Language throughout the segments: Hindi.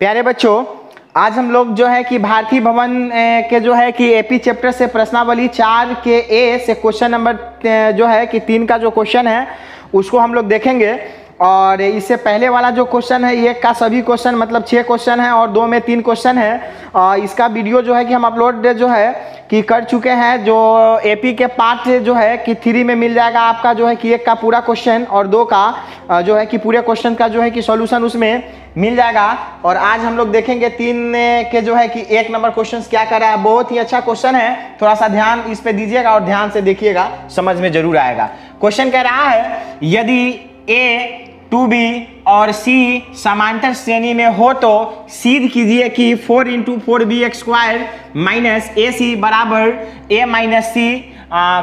प्यारे बच्चों, आज हम लोग जो है कि भारतीय भवन के जो है कि एपी चैप्टर से प्रश्नावली 4 के ए से क्वेश्चन नंबर जो है कि 3 का जो क्वेश्चन है उसको हम लोग देखेंगे। और इससे पहले वाला जो क्वेश्चन है ये का सभी क्वेश्चन मतलब 6 क्वेश्चन है और 2 में 3 क्वेश्चन है। इसका वीडियो जो है कि हम अपलोड जो है कि कर चुके हैं। जो एपी के पार्ट जो है कि 3 में मिल जाएगा आपका जो है कि 1 का पूरा क्वेश्चन और 2 का जो है कि पूरे क्वेश्चन का जो है कि सॉल्यूशन उसमें मिल जाएगा। और आज हम लोग देखेंगे 3 के जो है कि 1 नंबर क्वेश्चन क्या कर रहा है। बहुत ही अच्छा क्वेश्चन है, थोड़ा सा ध्यान इस पे दीजिएगा और ध्यान से देखिएगा, समझ में जरूर आएगा। क्वेश्चन कह रहा है यदि A 2B और C समांतर श्रेणी में हो तो सिद्ध कीजिए कि 4 × 4B² माइनस AC बराबर A माइनस C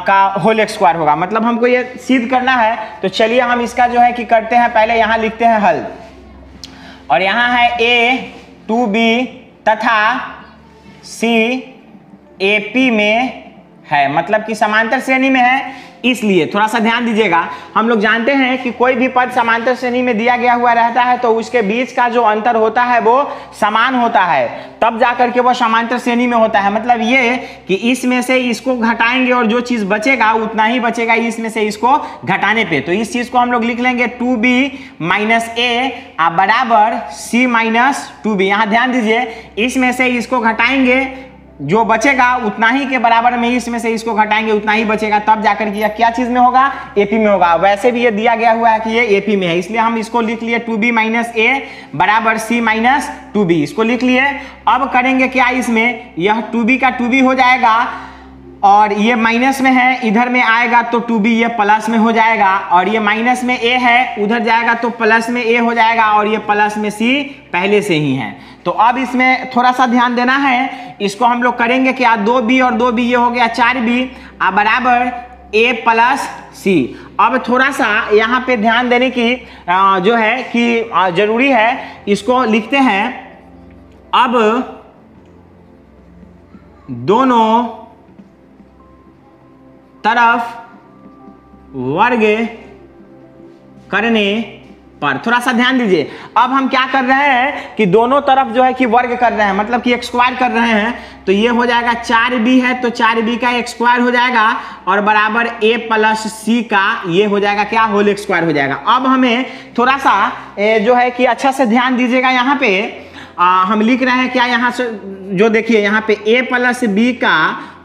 का होल स्क्वायर होगा। मतलब हमको ये सिद्ध करना है, तो चलिए हम इसका जो है कि करते हैं। पहले यहाँ लिखते हैं हल, और यहाँ है A 2B तथा C AP में है, मतलब कि समांतर श्रेणी में है। इसलिए थोड़ा सा ध्यान दीजिएगा, हम लोग जानते हैं कि कोई भी पद समांतर श्रेणी में दिया गया हुआ रहता है तो उसके बीच का जो अंतर होता है वो समान होता है, तब जाकर के वो समांतर श्रेणी में होता है। मतलब ये कि इसमें से इसको घटाएंगे और जो चीज बचेगा उतना ही बचेगा इसमें से इसको घटाने पे। तो इस चीज को हम लोग लिख लेंगे 2B माइनस A बराबर C माइनस 2B। यहाँ ध्यान दीजिए, इसमें से इसको घटाएंगे, जो बचेगा उतना ही के बराबर में इसमें से इसको घटाएंगे उतना ही बचेगा, तब जाकर के क्या चीज में होगा, एपी में होगा। वैसे भी ये दिया गया हुआ है कि ये एपी में है, इसलिए हम इसको लिख लिए 2B माइनस A बराबर C माइनस 2B, इसको लिख लिए। अब करेंगे क्या, इसमें यह 2B का 2B हो जाएगा और ये माइनस में है, इधर में आएगा तो 2B ये प्लस में हो जाएगा, और ये माइनस में A है उधर जाएगा तो प्लस में A हो जाएगा, और ये प्लस में C पहले से ही है। तो अब इसमें थोड़ा सा ध्यान देना है, इसको हम लोग करेंगे क्या, 2B और 2B ये हो गया 4B बराबर A प्लस C। अब थोड़ा सा यहाँ पे ध्यान देने की जो है कि जरूरी है, इसको लिखते हैं। अब दोनों तरफ वर्ग करने पर, थोड़ा सा ध्यान दीजिए। अब हम क्या कर रहे हैं कि दोनों तरफ जो है कि वर्ग कर रहे हैं, मतलब कि स्क्वायर कर रहे हैं। तो ये हो जाएगा 4B है तो 4B का स्क्वायर हो जाएगा और बराबर A प्लस C का ये हो जाएगा क्या, होल स्क्वायर हो जाएगा। अब हमें थोड़ा सा जो है कि अच्छा से ध्यान दीजिएगा, यहाँ पे हम लिख रहे हैं क्या, यहाँ से जो देखिए यहाँ पे A प्लस B का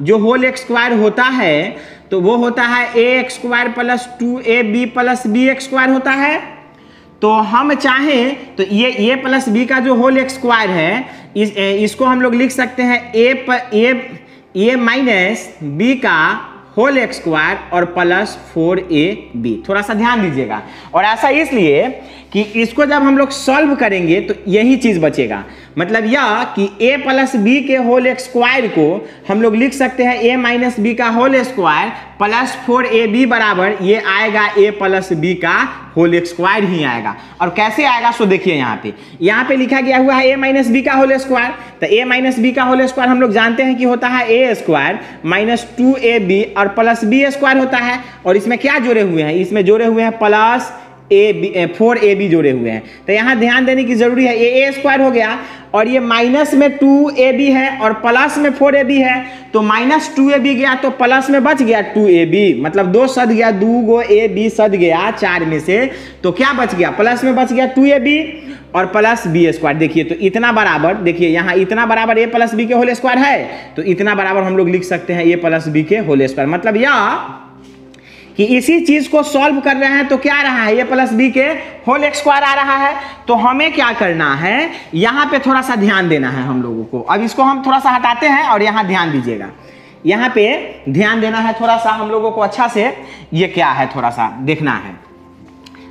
जो होल स्क्वायर होता है तो वो होता है A² plus 2AB plus B² होता है। तो हम चाहें तो ये A प्लस B का जो होल स्क्वायर है इसको हम लोग लिख सकते हैं A माइनस B का होल स्क्वायर और प्लस 4AB। थोड़ा सा ध्यान दीजिएगा, और ऐसा इसलिए कि इसको जब हम लोग सॉल्व करेंगे तो यही चीज बचेगा। मतलब यह कि A प्लस B के होल स्क्वायर को हम लोग लिख सकते हैं A माइनस B का होल स्क्वायर प्लस 4AB बराबर ये आएगा A प्लस B का होल स्क्वायर ही आएगा। और कैसे आएगा सो देखिए, यहाँ पे लिखा गया हुआ है A माइनस B का होल स्क्वायर। तो A माइनस B का होल स्क्वायर हम लोग जानते हैं कि होता है A² माइनस 2AB और प्लस B² होता है। और इसमें क्या जोड़े हुए हैं, इसमें जोड़े हुए हैं प्लस 4AB जोड़े हुए हैं। तो यहाँ ध्यान देने की जरूरी है, A² हो गया और ये माइनस में 2AB है और प्लस में 4AB है। तो माइनस 2AB गया तो प्लस में बच गया 2AB, मतलब 2 सद गया, 2 गो AB सद गया 4 में से, तो क्या बच गया, प्लस में बच गया 2AB और प्लस B²। देखिए तो इतना बराबर, देखिए यहाँ इतना बराबर A प्लस B के होल स्क्वायर है, तो इतना बराबर हम लोग लिख सकते हैं A प्लस B के होल स्क्वायर। मतलब यह कि इसी चीज को सॉल्व कर रहे हैं तो क्या आ रहा है, A प्लस B के होल स्क्वायर आ रहा है। तो हमें क्या करना है, यहाँ पे थोड़ा सा ध्यान देना है हम लोगों को। अब इसको हम थोड़ा सा हटाते हैं और यहाँ ध्यान दीजिएगा, यहाँ पे ध्यान देना है थोड़ा सा हम लोगों को अच्छा से। ये क्या है थोड़ा सा देखना है,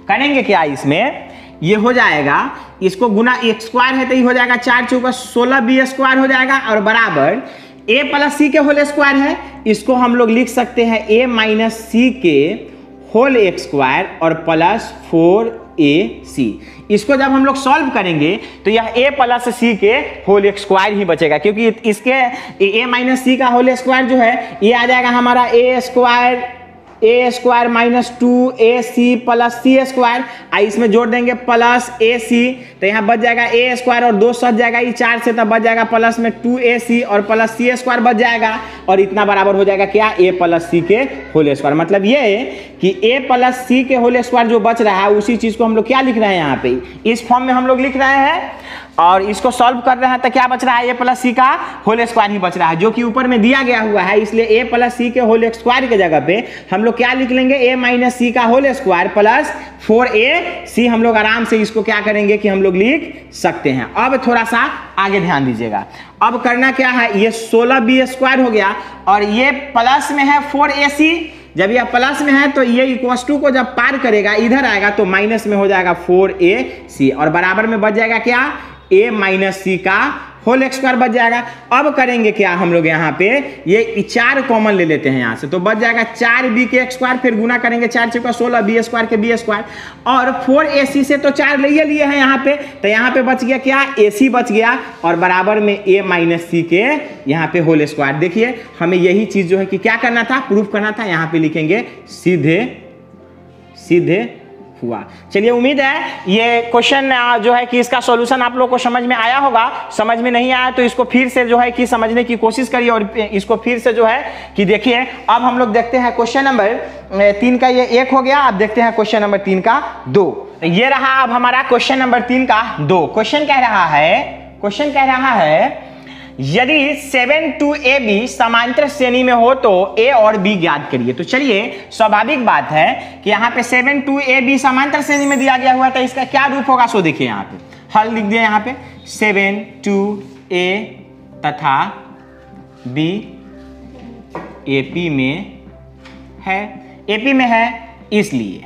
करेंगे क्या, इसमें ये हो जाएगा, इसको गुना स्क्वायर है तो ये हो जाएगा 4 चौका 16B² हो जाएगा और बराबर A प्लस C के होल स्क्वायर है, इसको हम लोग लिख सकते हैं A माइनस C के होल स्क्वायर और प्लस 4AC। इसको जब हम लोग सॉल्व करेंगे तो यह A प्लस C के होल स्क्वायर ही बचेगा, क्योंकि इसके A माइनस C का होल स्क्वायर जो है ये आ जाएगा हमारा A² ए स्क्वायर माइनस 2ac प्लस सी स्क्वायर, इसमें जोड़ देंगे प्लस ac, तो यहाँ बच जाएगा ए स्क्वायर और 2 सट जाएगा ये 4 से, तब बच जाएगा प्लस में 2ac और प्लस सी स्क्वायर बच जाएगा, और इतना बराबर हो जाएगा क्या, a प्लस सी के होल स्क्वायर। मतलब ये है कि a प्लस सी के होल स्क्वायर जो बच रहा है उसी चीज को हम लोग क्या लिख रहे हैं यहाँ पे, इस फॉर्म में हम लोग लिख रहे हैं, और इसको सॉल्व कर रहे हैं तो क्या बच रहा है, a प्लस सी का होल स्क्वायर ही बच रहा है, जो कि ऊपर में दिया गया हुआ है। इसलिए a प्लस सी के होल स्क्वायर के जगह पे हम लोग क्या लिख लेंगे, a माइनस सी का होल स्क्वायर प्लस 4ac, हम लोग आराम से इसको क्या करेंगे कि हम लोग लिख सकते हैं। अब थोड़ा सा आगे ध्यान दीजिएगा, अब करना क्या है, ये 16b स्क्वायर हो गया और ये प्लस में है 4ac, जब यह प्लस में है तो ये इक्वस टू को जब पार करेगा इधर आएगा तो माइनस में हो जाएगा 4ac, और बराबर में बच जाएगा क्या, a माइनस सी का होल स्क्वायर बच जाएगा। अब करेंगे क्या हम लोग यहाँ पे, ये 4 कॉमन ले लेते हैं यहाँ से, तो बच जाएगा 4b के स्क्वायर, फिर गुना करेंगे 4 चौका 16 b स्क्वायर के b स्क्वायर, और 4ac से तो 4 लिए हैं यहाँ पे, तो यहाँ पे बच गया क्या, ac बच गया, और बराबर में a माइनस सी के यहाँ पे होल स्क्वायर। देखिए हमें यही चीज जो है कि क्या करना था, प्रूफ करना था, यहाँ पे लिखेंगे सीधे सीधे हुआ। चलिए उम्मीद है ये क्वेश्चन जो है कि इसका सॉल्यूशन आप लोग को समझ में आया होगा। समझ में नहीं आया तो इसको फिर से जो है कि समझने की कोशिश करिए और इसको फिर से जो है कि देखिए। अब हम लोग देखते हैं क्वेश्चन नंबर 3 का, ये 1 हो गया। अब देखते हैं क्वेश्चन नंबर 3 का 2। ये रहा अब हमारा क्वेश्चन नंबर 3 का 2। क्वेश्चन कह रहा है यदि 7 to AB समांतर श्रेणी में हो तो A और B ज्ञात करिए। तो चलिए स्वाभाविक बात है कि यहाँ पे 7 to AB समांतर श्रेणी में दिया गया हुआ है, तो इसका क्या रूप होगा सो देखिए यहाँ पे हल लिख दिया। यहाँ पे 7 to A तथा B AP में है, इसलिए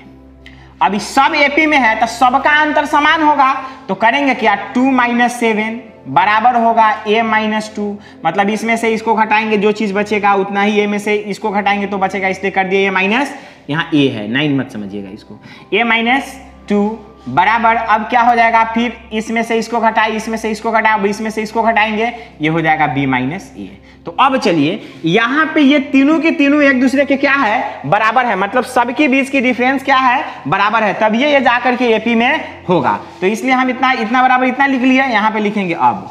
अभी सब AP में है तो सबका अंतर समान होगा। तो करेंगे क्या, 2 - 7 बराबर होगा a माइनस 2, मतलब इसमें से इसको घटाएंगे जो चीज बचेगा उतना ही a में से इसको घटाएंगे तो बचेगा, इसलिए कर दिए a माइनस, यहाँ a है 9 मत समझिएगा इसको, a माइनस 2 बराबर अब क्या हो जाएगा, फिर इसमें से इसको घटाए, इसमें से इसको घटाए, अब इसमें से इसको घटाएंगे, ये हो जाएगा b माइनस a। तो अब चलिए यहाँ पे ये तीनों के तीनों एक दूसरे के क्या है, बराबर है, मतलब सबके बीच की डिफरेंस क्या है, बराबर है, तब ये जाकर के AP में होगा। तो इसलिए हम इतना बराबर इतना लिख लिया। यहाँ पे लिखेंगे अब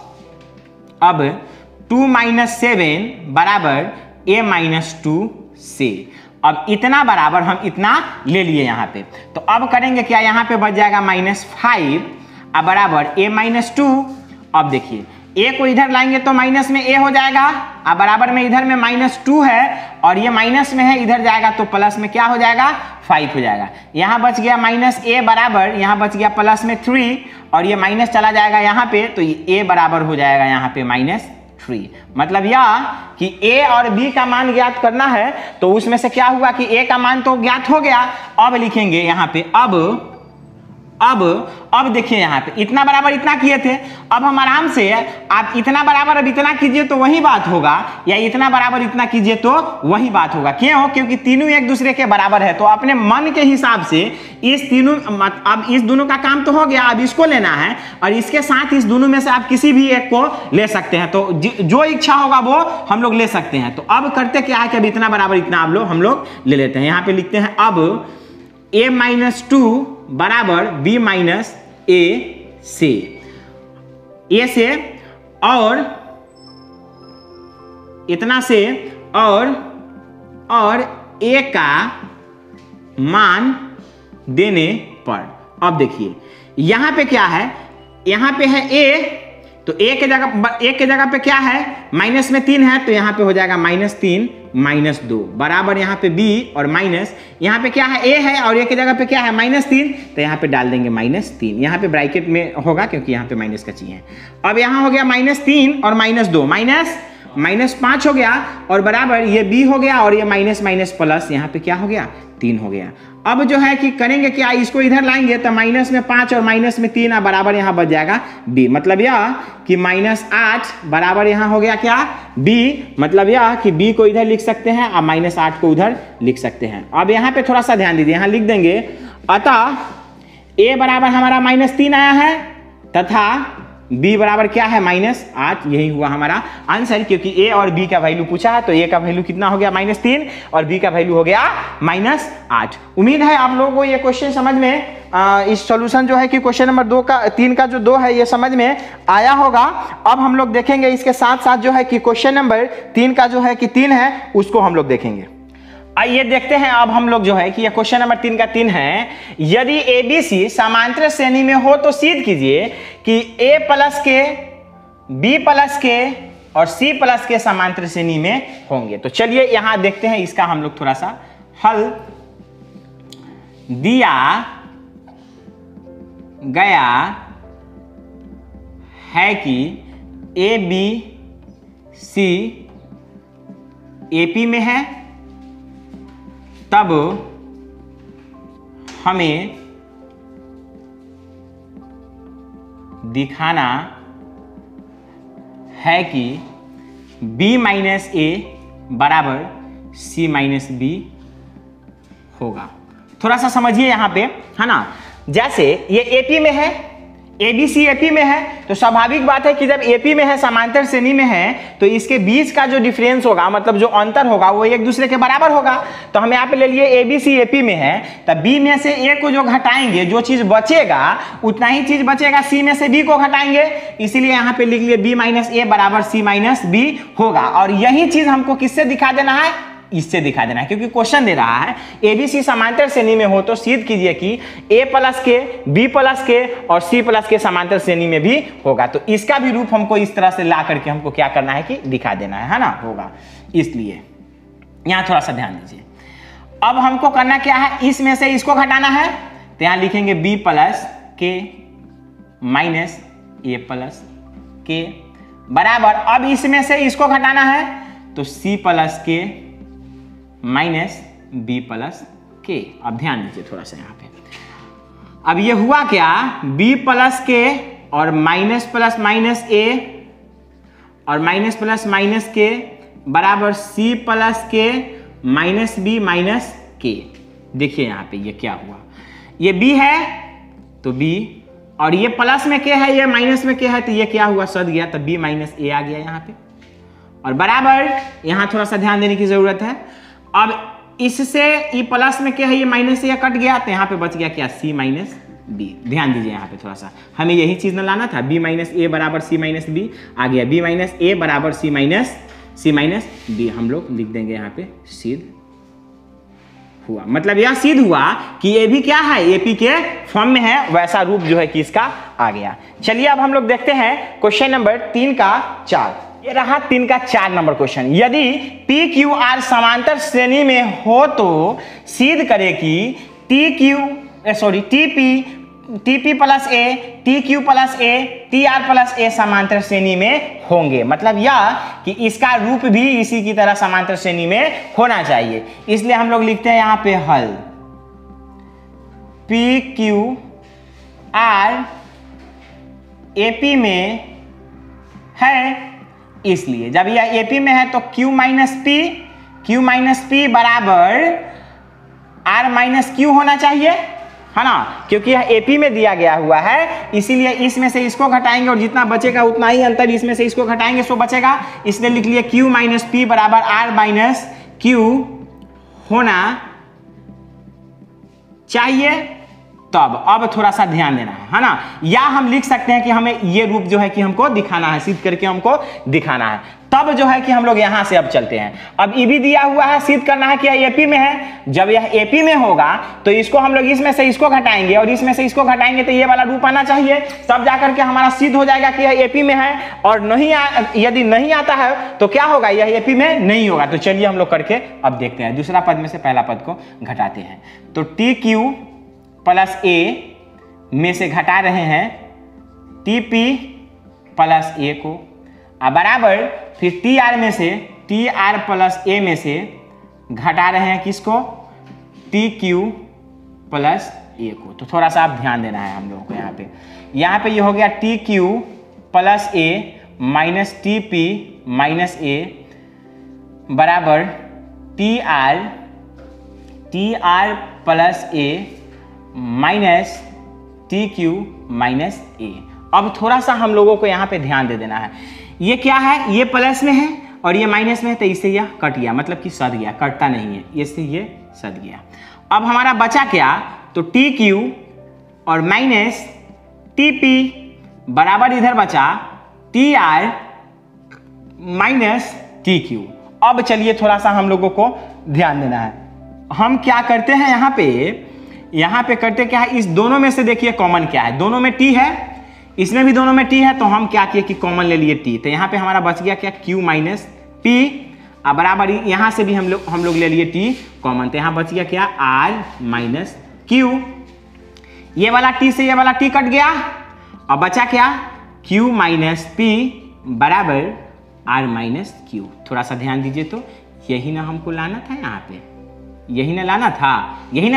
2 - 7 बराबर a माइनस 2 से, अब इतना बराबर हम इतना ले लिए यहाँ पे। तो अब करेंगे क्या, यहाँ पे बच जाएगा -5 अब बराबर a माइनस 2। अब देखिए a को इधर लाएंगे तो माइनस में a हो जाएगा, अब बराबर में इधर में -2 है और ये माइनस में है, इधर जाएगा तो प्लस में क्या हो जाएगा, 5 हो जाएगा। यहाँ बच गया -a बराबर, यहाँ बच गया प्लस में 3 और ये माइनस चला जाएगा यहाँ पे, तो ये a बराबर हो जाएगा यहाँ पे -3। मतलब यह कि a और b का मान ज्ञात करना है, तो उसमें से क्या हुआ कि a का मान तो ज्ञात हो गया। अब लिखेंगे यहाँ पे अब देखिए यहाँ पे इतना बराबर इतना किए थे, अब हम आराम से आप इतना बराबर अब इतना कीजिए तो वही बात होगा, या इतना बराबर इतना कीजिए तो वही बात होगा। क्यों, क्योंकि तीनों एक दूसरे के बराबर है। तो अपने मन के हिसाब से इस तीनों, अब इस दोनों का काम तो हो गया, अब इसको लेना है और इसके साथ इस दोनों में से आप किसी भी एक को ले सकते हैं। तो जो इच्छा होगा वो हम लोग ले सकते हैं। तो अब करते क्या है कि अब इतना बराबर इतना हम लोग ले लेते हैं। यहाँ पे लिखते हैं अब a माइनस 2 बराबर b माइनस a से और इतना से और a का मान देने पर। अब देखिए यहां पे क्या है, यहां पे है a, तो a के जगह पे क्या है, माइनस में 3 है, तो यहाँ पे हो जाएगा -3 - 2 बराबर यहाँ पे b और माइनस, यहाँ पे क्या है a है और a के जगह पे क्या है -3, तो यहाँ पे डाल देंगे -3, यहाँ पे ब्रैकेट में होगा क्योंकि यहाँ पे माइनस का चाहिए। अब यहाँ हो गया -3 और -2 -5 हो गया और बराबर ये b हो गया और ये माइनस प्लस यहाँ पे क्या हो गया 3 हो गया। अब जो है कि करेंगे क्या, इसको इधर लाएंगे तो माइनस में 5 और माइनस में 3 बराबर यहाँ बच जाएगा b, मतलब यह कि -8 बराबर यहाँ हो गया क्या b, मतलब यह कि b को इधर लिख सकते हैं और -8 को उधर लिख सकते हैं। अब यहाँ पे थोड़ा सा ध्यान दीजिए, यहाँ लिख देंगे अतः a बराबर हमारा -3 आया है तथा b बराबर क्या है -8, यही हुआ हमारा आंसर, क्योंकि a और b का वैल्यू पूछा है तो a का वैल्यू कितना हो गया -3 और b का वैल्यू हो गया -8। उम्मीद है आप लोगों को ये क्वेश्चन समझ में इस सॉल्यूशन जो है कि क्वेश्चन नंबर 3 का जो 2 है ये समझ में आया होगा। अब हम लोग देखेंगे इसके साथ साथ जो है कि क्वेश्चन नंबर 3 का जो है कि 3 है उसको हम लोग देखेंगे। आइए देखते हैं अब हम लोग जो है कि ये क्वेश्चन नंबर 3 का 3 है, यदि ABC समांतर श्रेणी में हो तो सिद्ध कीजिए कि A प्लस के, B प्लस के और C प्लस के समांतर श्रेणी में होंगे। तो चलिए यहां देखते हैं, इसका हम लोग थोड़ा सा हल दिया गया है कि ABC AP में है, तब हमें दिखाना है कि B माइनस A बराबर C माइनस B होगा। थोड़ा सा समझिए यहाँ पे, है ना। जैसे ये AP में है, ABC AP में है, तो स्वाभाविक बात है कि जब AP में है, समांतर श्रेणी में है, तो इसके बीच का जो डिफरेंस होगा, मतलब जो अंतर होगा वो एक दूसरे के बराबर होगा। तो हम यहाँ पे ले लिए ABC AP में है, तब B में से A को जो घटाएंगे, जो चीज बचेगा उतना ही चीज बचेगा, C में से B को घटाएंगे, इसीलिए यहाँ पे लिख लिए B माइनस A बराबर C माइनस B होगा। और यही चीज हमको किससे दिखा देना है, इससे दिखा देना है, क्योंकि क्वेश्चन दे रहा है ABC समांतर श्रेणी में हो तो सिद्ध कीजिए कि A प्लस के, B प्लस के और C प्लस के समांतर श्रेणी में भी होगा। तो इसका भी रूप हमको इस तरह से ला करके हमको क्या करना है कि दिखा देना है ना, होगा। इसलिए यहां थोड़ा सा ध्यान दीजिए। अब हमको करना क्या है, इसमें से इसको घटाना है, तो यहां लिखेंगे B प्लस के माइनस A प्लस के बराबर, अब इसमें से इसको घटाना है तो C प्लस के माइनस B प्लस के। अब ध्यान दीजिए थोड़ा सा यहाँ पे, अब ये हुआ क्या, B प्लस के और माइनस प्लस माइनस A और माइनस प्लस माइनस के बराबर C प्लस के माइनस B माइनस के। देखिए यहाँ पे ये क्या हुआ, ये B है तो B, और ये प्लस में के है, ये माइनस में के है, तो ये क्या हुआ, सद गया, तो B माइनस A आ गया यहाँ पे। और बराबर यहाँ थोड़ा सा ध्यान देने की जरूरत है, अब इससे ये प्लस में क्या है, ये माइनस से ये कट गया, तो यहाँ पे बच गया क्या, C माइनस B। ध्यान दीजिए यहाँ पे थोड़ा सा, हमें यही चीज न लाना था, B माइनस A बराबर C माइनस B आ गया, B माइनस A बराबर C माइनस B हम लोग लिख देंगे यहाँ पे, सिद्ध हुआ। मतलब यह सिद्ध हुआ कि ये भी क्या है, AP के फॉर्म में है, वैसा रूप जो है कि इसका आ गया। चलिए अब हम लोग देखते हैं क्वेश्चन नंबर 3 का 4। ये रहा 3 का 4 नंबर क्वेश्चन, यदि PQR समांतर श्रेणी में हो तो सिद्ध करें कि TP plus A, TQ plus A, TR plus A समांतर श्रेणी में होंगे। मतलब यह कि इसका रूप भी इसी की तरह समांतर श्रेणी में होना चाहिए, इसलिए हम लोग लिखते हैं यहाँ पे हल PQR AP में है, इसलिए जब यह AP में है तो Q माइनस P बराबर R माइनस Q होना चाहिए, है ना, क्योंकि यह AP में दिया गया हुआ है, इसीलिए इसमें से इसको घटाएंगे और जितना बचेगा उतना ही अंतर, इसमें से इसको घटाएंगे सो बचेगा, इसलिए लिख लिए Q माइनस P बराबर R माइनस Q होना चाहिए। तब अब थोड़ा सा ध्यान देना है ना, या हम लिख सकते हैं कि हमें ये रूप जो है कि हमको दिखाना है, सिद्ध करके हमको दिखाना है। तब जो है कि हम लोग यहां से अब चलते हैं, अब ई भी दिया हुआ है, सिद्ध करना है कि यह AP में है। जब यह AP में होगा तो इसको हम लोग इसमें से इसको घटाएंगे और इसमें से इसको घटाएंगे तो ये वाला रूप आना चाहिए, तब जाकर के हमारा सिद्ध हो जाएगा कि यह AP में है। और नहीं यदि नहीं आता है तो क्या होगा, यह AP में नहीं होगा। तो चलिए हम लोग करके अब देखते हैं, दूसरा पद में से पहला पद को घटाते हैं। तो TQ प्लस A में से घटा रहे हैं TP प्लस A को, बराबर फिर TR में से TR प्लस A में से घटा रहे हैं किसको, TQ प्लस A को। तो थोड़ा सा आप ध्यान देना है हम लोगों को यहाँ पे ये हो गया TQ plus A minus TP minus A बराबर TR plus A minus TQ minus A। अब थोड़ा सा हम लोगों को यहाँ पे ध्यान दे देना है, ये क्या है, ये प्लस में है और ये माइनस में है, तो इससे यह कट गया, मतलब कि सद गया, कटता नहीं है, इससे ये सद गया। अब हमारा बचा क्या, तो टी क्यू और माइनस टी पी बराबर इधर बचा T R minus T Q. अब चलिए थोड़ा सा हम लोगों को ध्यान देना है, हम क्या करते हैं यहाँ पे करते क्या है, इस दोनों में से देखिए कॉमन क्या है, दोनों में टी है, इसमें भी दोनों में टी है, तो हम क्या किए कि कॉमन ले लिए टी, तो यहाँ पे हमारा बच गया क्या, क्यू माइनस पी, अब बराबर यहाँ से भी हम लोग ले लिए टी कॉमन, तो यहाँ बच गया क्या, आर माइनस क्यू। ये वाला टी से ये वाला टी कट गया, अब बचा क्या, क्यू माइनस पी बराबर आर माइनस क्यू। थोड़ा सा ध्यान दीजिए, तो यही ना हमको लाना था, यहाँ पे यही ना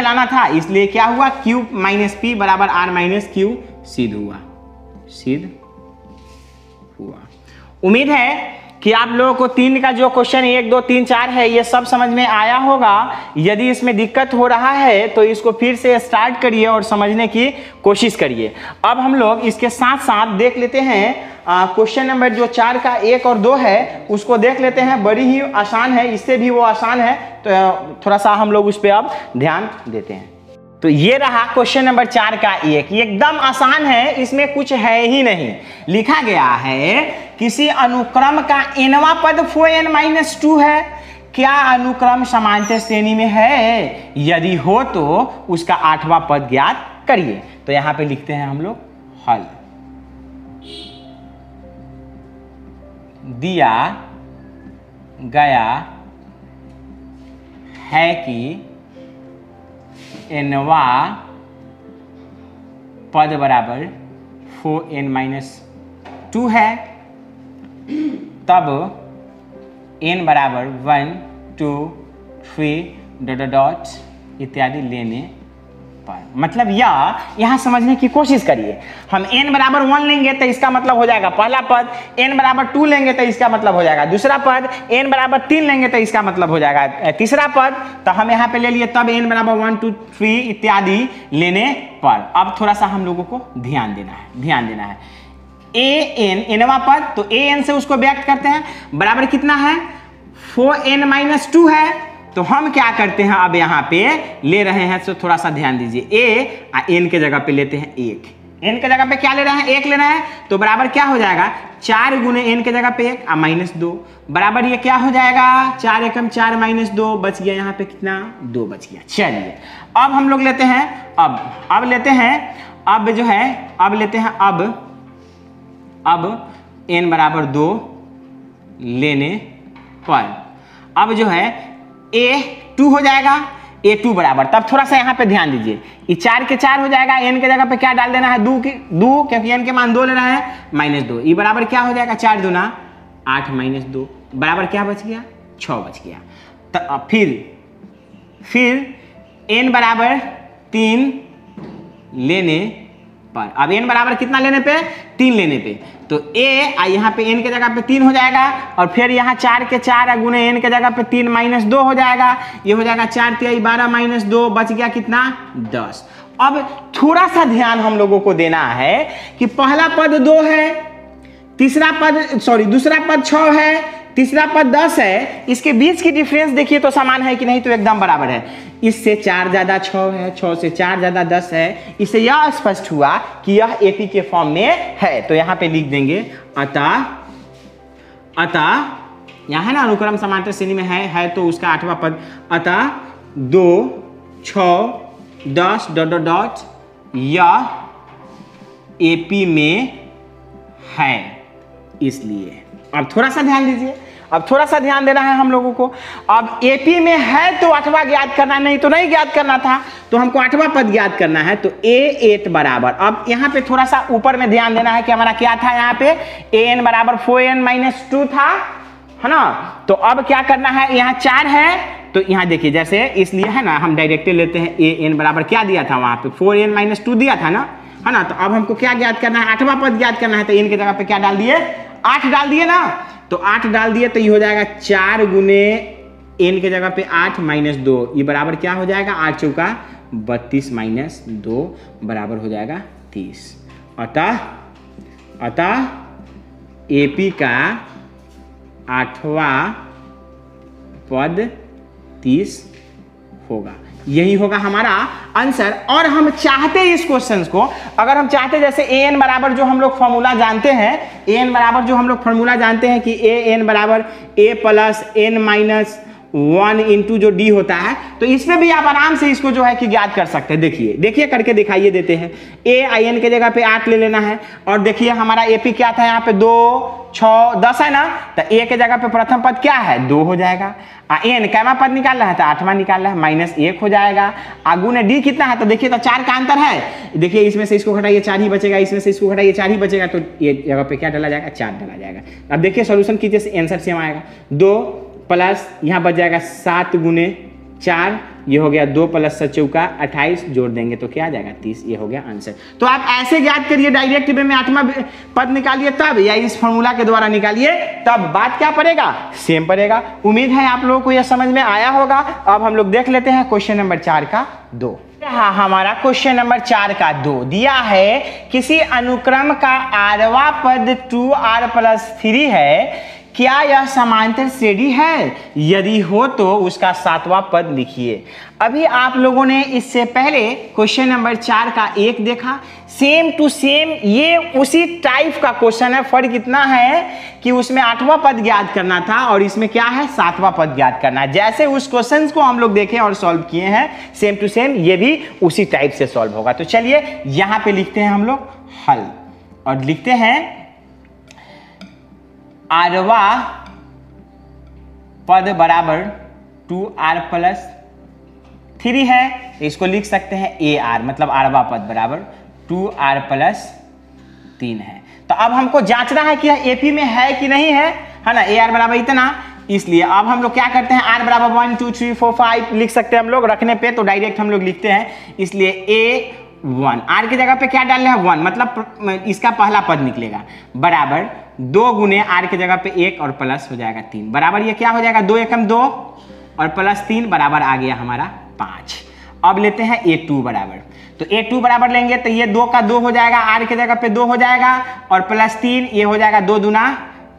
लाना था, इसलिए क्या हुआ, क्यू माइनस पी बराबर आर माइनस क्यू सिद्ध हुआ। उम्मीद है कि आप लोगों को 3 का जो क्वेश्चन 1 2 3 4 है ये सब समझ में आया होगा। यदि इसमें दिक्कत हो रहा है तो इसको फिर से स्टार्ट करिए और समझने की कोशिश करिए। अब हम लोग इसके साथ साथ देख लेते हैं क्वेश्चन नंबर जो 4 का 1 और 2 है उसको देख लेते हैं, बड़ी ही आसान है, इससे भी वो आसान है, तो थोड़ा सा हम लोग उस पर अब ध्यान देते हैं। तो ये रहा क्वेश्चन नंबर 4 का 1, एकदम आसान है, इसमें कुछ है ही नहीं। लिखा गया है किसी अनुक्रम का nवां पद 4n-2 है, क्या अनुक्रम समांतर श्रेणी में है, यदि हो तो उसका 8वां पद ज्ञात करिए। तो यहां पे लिखते हैं हम लोग हल। दिया गया है कि nवां पद बराबर 4n-2 है, तब n बराबर 1 2 3 ... इत्यादि लेने पर, मतलब यहाँ समझने की कोशिश करिए। हम n बराबर 1 लेंगे तो इसका मतलब हो जाएगा पहला पद, n बराबर 2 लेंगे तो इसका मतलब हो जाएगा दूसरा पद, n बराबर 3 लेंगे तो इसका मतलब हो जाएगा तीसरा पद। तो हम यहाँ पे ले लिए तब n बराबर 1 2 3 इत्यादि लेने पर। अब थोड़ा सा हम लोगों को ध्यान देना है। nवां पद, तो an से उसको व्यक्त करते हैं, बराबर कितना है, 4n-2 है, तो हम क्या करते हैं, अब यहाँ पे ले रहे हैं, तो थोड़ा सा ध्यान दीजिए, a n के जगह पे लेते हैं 1, n के जगह पे क्या ले रहे हैं, 1 ले रहे हैं, तो बराबर क्या हो जाएगा, 4 गुने n के जगह पे 1 -2 बराबर ये क्या हो जाएगा, 4 एकम 4 -2 बच गया, यहाँ पे कितना 2 बच गया। चलिए अब हम लोग लेते हैं, अब लेते हैं अब n बराबर 2 लेने पर, अब जो है a2 हो जाएगा, a2 बराबर, तब थोड़ा सा यहाँ पे ध्यान दीजिए, ये 4 के 4 हो जाएगा, n के जगह पे क्या डाल देना है, 2 क्योंकि n के मान 2 ले रहा है, -2, ये बराबर क्या हो जाएगा, 4 दूना 8 -2 बराबर क्या बच गया, 6 बच गया। तो फिर n बराबर 3 लेने पर, अब n बराबर कितना लेने पे, 3 लेने पे, तो a यहाँ पे n के जगह पे 3 हो जाएगा, और फिर यहाँ 4 के 4 गुने n के जगह पे 3 -2 हो जाएगा, ये हो जाएगा 4 × 12 -2 बच गया कितना 10। अब थोड़ा सा ध्यान हम लोगों को देना है कि पहला पद 2 है, दूसरा पद 6 है, तीसरा पद 10 है, इसके बीच की डिफरेंस देखिए तो समान है कि नहीं, तो एकदम बराबर है। इससे 4 ज़्यादा 6 है, 6 से 4 ज़्यादा 10 है, इससे यह स्पष्ट हुआ कि यह AP के फॉर्म में है। तो यहाँ पे लिख देंगे अतः यहाँ है ना अनुक्रम समांतर श्रेणी में है तो उसका 8वां पद, अतः 2 6 10 ... यह AP में है, इसलिए अब थोड़ा सा ध्यान दीजिए, अब थोड़ा सा ध्यान देना है हम लोगों को। अब AP में है तो 8वां ज्ञात करना, नहीं तो नहीं ज्ञात करना था, तो हमको 8वां पद ज्ञात करना है, तो A8 बराबर, अब यहाँ पे थोड़ा सा ऊपर में ध्यान देना है कि हमारा क्या था, यहाँ पे an बराबर 4n-2 था, है ना। तो अब क्या करना है, यहाँ 4 है, तो यहाँ देखिए जैसे इसलिए है ना, हम डायरेक्टली लेते हैं an बराबर क्या दिया था, वहाँ पे 4n-2 दिया था ना, है ना। तो अब हमको क्या ज्ञात करना है, 8वां पद ज्ञात करना है, तो n के जगह पे क्या डाल दिए, 8 डाल दिए ना, तो 8 डाल दिए, तो ये हो जाएगा 4 गुने n के जगह पे 8 -2, ये बराबर क्या हो जाएगा, 8 चौका 32 -2 बराबर हो जाएगा 30। अतः अतः AP का 8वां पद 30 होगा। यही होगा हमारा आंसर। और हम चाहते इस क्वेश्चन को, अगर हम चाहते जैसे an बराबर जो हम लोग फॉर्मूला जानते हैं, an बराबर जो हम लोग फॉर्मूला जानते हैं कि an बराबर a plus n minus 1 into जो d होता है, तो इसमें भी आप आराम से इसको जो है कि ज्ञात कर सकते हैं। देखिए करके दिखाइए देते हैं। a in के जगह पे 8 ले लेना है, और देखिए हमारा AP क्या था यहाँ पे 2 6 10 है ना, तो a के जगह पे प्रथम पद क्या है 2 हो जाएगा। n कैमा पद निकाल रहा है तो 8वां निकाल रहा है, माइनस 1 हो जाएगा। आगू ने d कितना है, तो देखिए तो 4 का अंतर है। देखिए इसमें से इसको घटाइए 4 ही बचेगा, इसमें से इसको घटाइए 4 ही बचेगा, तो ये जगह पे क्या डाला जाएगा 4 डाला जाएगा। अब देखिए सोल्यूशन कीजिए, आंसर सेम आएगा। 2 प्लस यहाँ बच जाएगा 7 गुने 4, ये हो गया 2 प्लस 7 चौका 28, जोड़ देंगे तो क्या आ जाएगा 30, ये हो गया आंसर। तो आप ऐसे ज्ञात करिए डायरेक्ट वे में 8वां पद निकालिए तब, या इस फॉर्मूला के द्वारा निकालिए तब, बात क्या पड़ेगा सेम पड़ेगा। उम्मीद है आप लोगों को यह समझ में आया होगा। अब हम लोग देख लेते हैं क्वेश्चन नंबर 4 का 2। हाँ, हमारा क्वेश्चन नंबर 4 का 2 दिया है, किसी अनुक्रम का 8वां पद 2r प्लस 3 है, क्या यह समांतर श्रेणी है? यदि हो तो उसका 7वां पद लिखिए। अभी आप लोगों ने इससे पहले क्वेश्चन नंबर 4 का 1 देखा, सेम टू सेम ये उसी टाइप का क्वेश्चन है। फर्क इतना है कि उसमें 8वां पद ज्ञात करना था और इसमें क्या है 7वां पद ज्ञात करना है। जैसे उस क्वेश्चन को हम लोग देखे और सॉल्व किए हैं, सेम टू सेम ये भी उसी टाइप से सॉल्व होगा। तो चलिए यहां पे लिखते हैं हम लोग हल, और लिखते हैं 8वां पद बराबर 2r प्लस 3 है, इसको लिख सकते हैं AR, मतलब 8वां पद बराबर 2r प्लस 3 है। तो अब हमको जांचना है कि यह AP में है कि नहीं है ना। AR बराबर इतना, इसलिए अब हम लोग क्या करते हैं, R बराबर 1 2 3 4 5 लिख सकते हैं हम लोग, रखने पे तो डायरेक्ट हम लोग लिखते हैं। इसलिए A1, R की जगह पे क्या डाल रहे हैं 1, मतलब इसका पहला पद निकलेगा, बराबर 2 गुने R की जगह पे 1 और प्लस हो जाएगा 3, बराबर ये क्या हो जाएगा 2 एकम 2 और प्लस 3 बराबर आ गया हमारा 5। अब लेते हैं A2 बराबर, तो A2 बराबर लेंगे तो ये 2 का 2 हो जाएगा, R की जगह पे 2 हो जाएगा और प्लस 3, ये हो जाएगा 2 दूना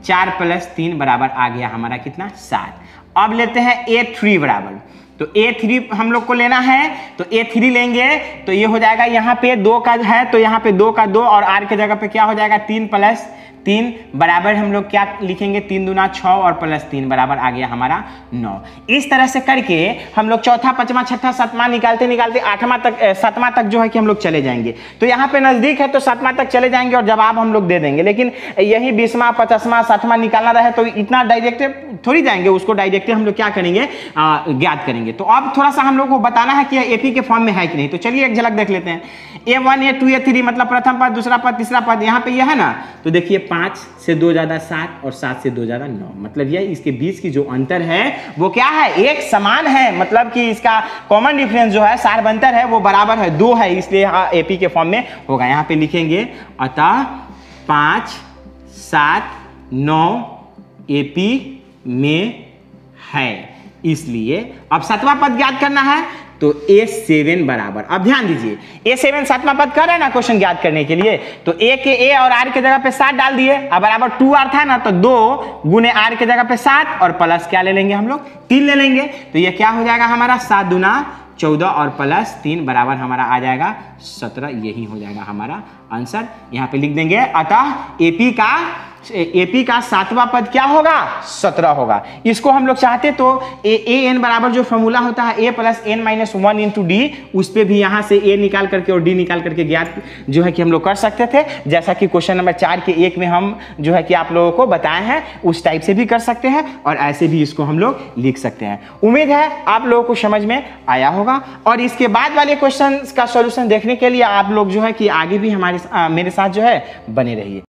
4 प्लस 3 बराबर आ गया हमारा कितना 7। अब लेते हैं A3 बराबर, तो A3 हम लोग को लेना है, तो A3 लेंगे तो ये हो जाएगा, यहाँ पे 2 का है तो यहाँ पे 2 का 2 और R के जगह पे क्या हो जाएगा 3 प्लस 3 बराबर हम लोग क्या लिखेंगे 3 दूना 6 और प्लस 3 बराबर आ गया हमारा 9। इस तरह से करके हम लोग चौथा, पांचवा, छठा, सातवां निकालते निकालते 8वां तक 7वां तक जो है कि हम लोग चले जाएंगे। तो यहाँ पे नजदीक है तो 7वां तक चले जाएंगे और जवाब हम लोग दे देंगे। लेकिन यही 20वां, 50वां, 60वां निकालना रहे तो इतना डायरेक्ट थोड़ी जाएंगे, उसको डायरेक्ट हम लोग क्या करेंगे ज्ञात करेंगे। तो अब थोड़ा सा हम लोग को बताना है कि AP के फॉर्म में है कि नहीं। तो चलिए एक झलक देख लेते हैं। A1 A2 A3 मतलब प्रथम पद, दूसरा पद, तीसरा पद, यहाँ पे यह है ना, तो देखिए 5 से 2 ज्यादा 7 और 7 से 2 ज्यादा 9, मतलब यह इसके बीच की जो अंतर है वो क्या है एक समान है, मतलब कि इसका कॉमन डिफरेंस जो है सार अंतर है वो बराबर है 2 है, इसलिए यहाँ AP के फॉर्म में होगा। यहाँ पे लिखेंगे अतः 5 7 9 AP में है, इसलिए अब 7वां पद ज्ञात करना है तो A7 बराबर, अब ध्यान दीजिए A7 7वां पद कर रहे हैं ना क्वेश्चन ज्ञात करने के लिए, तो A के A और R के जगह पे 7 डाल दिए, अब बराबर 2R था ना, तो 2 गुने R के जगह पे 7 और प्लस क्या ले लेंगे हम लोग 3 ले लेंगे, तो ये क्या हो जाएगा हमारा 7 दूना 14 और प्लस 3 बराबर हमारा आ जाएगा 17, यही हो जाएगा हमारा आंसर। यहाँ पे लिख देंगे अतः AP का 7वां पद क्या होगा 17 होगा। इसको हम लोग चाहते तो AN बराबर जो फॉर्मूला होता है A plus N minus 1 into D, उस पर भी यहाँ से A निकाल करके और D निकाल करके ज्ञात जो है कि हम लोग कर सकते थे, जैसा कि क्वेश्चन नंबर 4 के 1 में हम जो है कि आप लोगों को बताए हैं, उस टाइप से भी कर सकते हैं और ऐसे भी इसको हम लोग लिख सकते हैं। उम्मीद है आप लोगों को समझ में आया होगा और इसके बाद वाले क्वेश्चन का सॉल्यूशन देखने के लिए आप लोग जो है कि आगे भी मेरे साथ जो है बने रहिए।